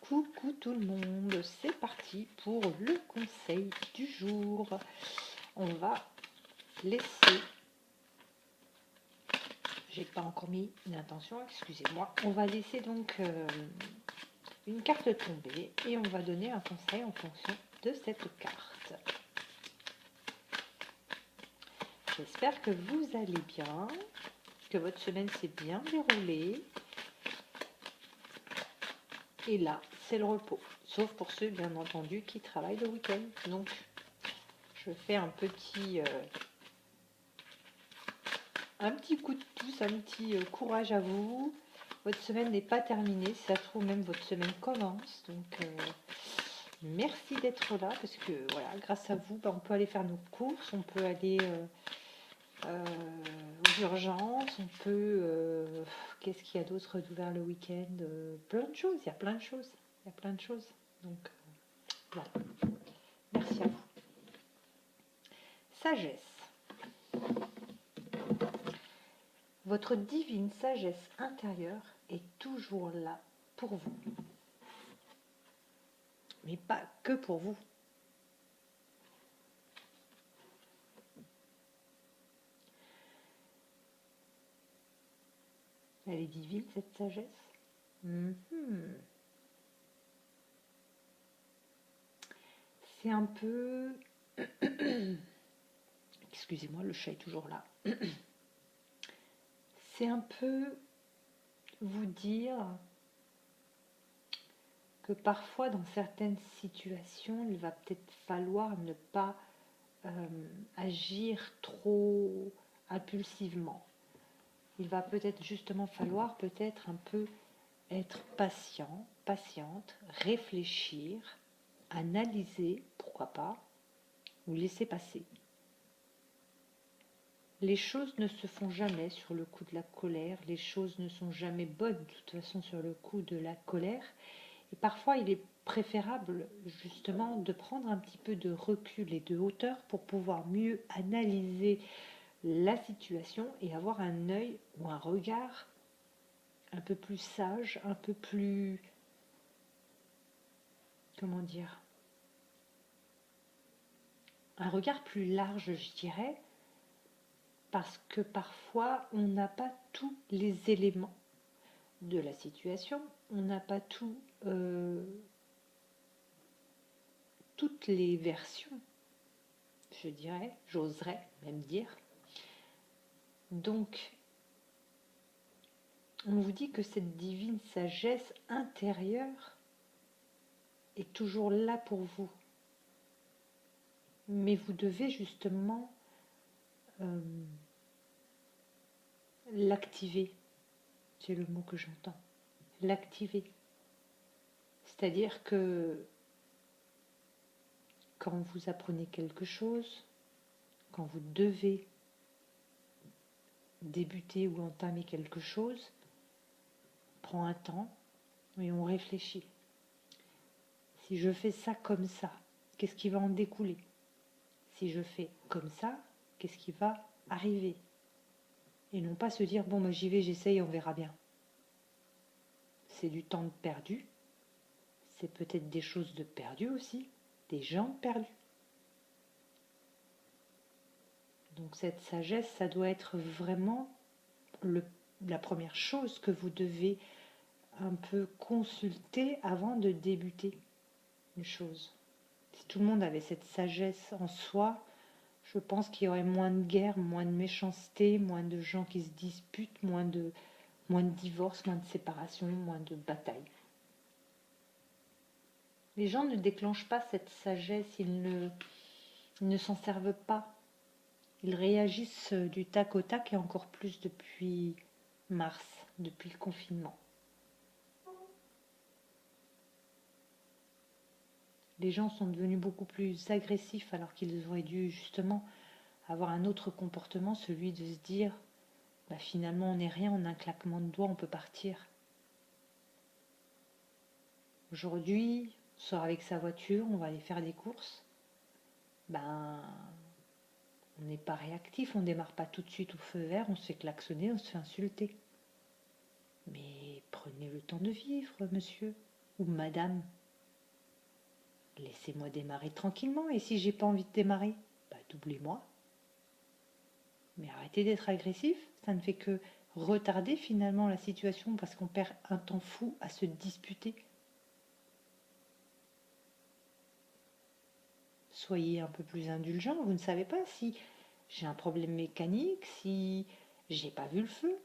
Coucou tout le monde, c'est parti pour le conseil du jour. On va laisser, j'ai pas encore mis une intention, excusez-moi. On va laisser donc une carte tomber et on va donner un conseil en fonction de cette carte. J'espère que vous allez bien, que votre semaine s'est bien déroulée. Et là, c'est le repos, sauf pour ceux, bien entendu, qui travaillent le week-end. Donc, je fais un petit coup de pouce, un petit courage à vous. Votre semaine n'est pas terminée, si ça se trouve, même votre semaine commence. Donc, merci d'être là, parce que, voilà, grâce à vous, on peut aller faire nos courses, on peut aller aux urgences, on peut... qu'est-ce qu'il y a d'autre d'ouvert le week-end? Plein de choses, il y a plein de choses. Il y a plein de choses. Donc, voilà. Merci à vous. Sagesse. Votre divine sagesse intérieure est toujours là pour vous. Mais pas que pour vous. Elle est divine, cette sagesse. C'est un peu... Excusez-moi, le chat est toujours là. C'est un peu vous dire que parfois, dans certaines situations, il va peut-être falloir ne pas agir trop impulsivement. Il va peut-être justement falloir peut-être un peu être patient, patiente, réfléchir, analyser, pourquoi pas, ou laisser passer. Les choses ne se font jamais sur le coup de la colère, les choses ne sont jamais bonnes de toute façon sur le coup de la colère, et parfois il est préférable justement de prendre un petit peu de recul et de hauteur pour pouvoir mieux analyser la situation et avoir un œil ou un regard un peu plus sage, un peu plus, comment dire, un regard plus large, je dirais, parce que parfois on n'a pas tous les éléments de la situation, on n'a pas toutes les versions, je dirais, j'oserais même dire. Donc, on vous dit que cette divine sagesse intérieure est toujours là pour vous. Mais vous devez justement l'activer. C'est le mot que j'entends. L'activer. C'est-à-dire que quand vous apprenez quelque chose, quand vous devez débuter ou entamer quelque chose, on prend un temps et on réfléchit. Si je fais ça comme ça, qu'est-ce qui va en découler? Si je fais comme ça, qu'est-ce qui va arriver? Et non pas se dire, bon, moi j'y vais, j'essaye, on verra bien. C'est du temps perdu, c'est peut-être des choses de perdu aussi, des gens perdus. Donc cette sagesse, ça doit être vraiment la première chose que vous devez un peu consulter avant de débuter une chose. Si tout le monde avait cette sagesse en soi, je pense qu'il y aurait moins de guerre, moins de méchanceté, moins de gens qui se disputent, moins de divorces, moins de séparations, moins de batailles. Les gens ne déclenchent pas cette sagesse, ils ne s'en servent pas. Ils réagissent du tac au tac et encore plus depuis mars, depuis le confinement. Les gens sont devenus beaucoup plus agressifs alors qu'ils auraient dû justement avoir un autre comportement, celui de se dire bah finalement on n'est rien, en un claquement de doigts on peut partir. Aujourd'hui, on sort avec sa voiture, on va aller faire des courses. Ben, on n'est pas réactif, on ne démarre pas tout de suite au feu vert, on se fait klaxonner, on se fait insulter. Mais prenez le temps de vivre, monsieur. ou madame, laissez-moi démarrer tranquillement, et si j'ai pas envie de démarrer, doublez-moi. Mais arrêtez d'être agressif, ça ne fait que retarder finalement la situation parce qu'on perd un temps fou à se disputer. Soyez un peu plus indulgent, vous ne savez pas si j'ai un problème mécanique, si j'ai pas vu le feu,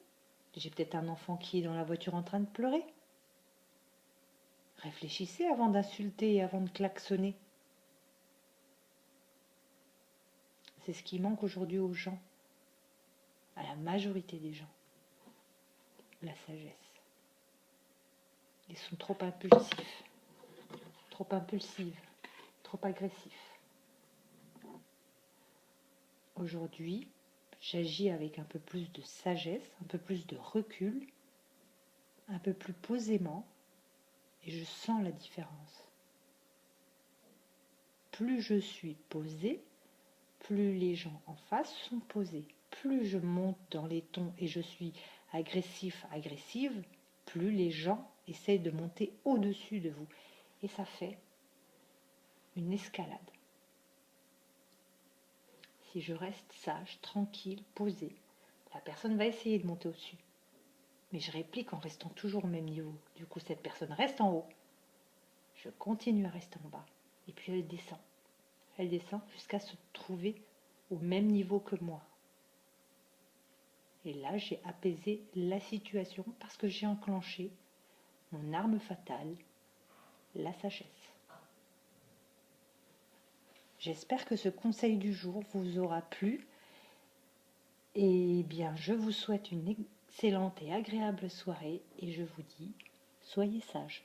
j'ai peut-être un enfant qui est dans la voiture en train de pleurer. Réfléchissez avant d'insulter et avant de klaxonner. C'est ce qui manque aujourd'hui aux gens, à la majorité des gens. La sagesse. Ils sont trop impulsifs, trop impulsives, trop agressifs. Aujourd'hui, j'agis avec un peu plus de sagesse, un peu plus de recul, un peu plus posément, et je sens la différence. Plus je suis posée, plus les gens en face sont posés. Plus je monte dans les tons et je suis agressive, plus les gens essayent de monter au-dessus de vous. Et ça fait une escalade. Si je reste sage, tranquille, posée, la personne va essayer de monter au-dessus. Mais je réplique en restant toujours au même niveau. Du coup, cette personne reste en haut. Je continue à rester en bas. Et puis elle descend. Elle descend jusqu'à se trouver au même niveau que moi. Et là, j'ai apaisé la situation parce que j'ai enclenché mon arme fatale, la sagesse. J'espère que ce conseil du jour vous aura plu. Et bien, je vous souhaite une excellente et agréable soirée et je vous dis, soyez sages.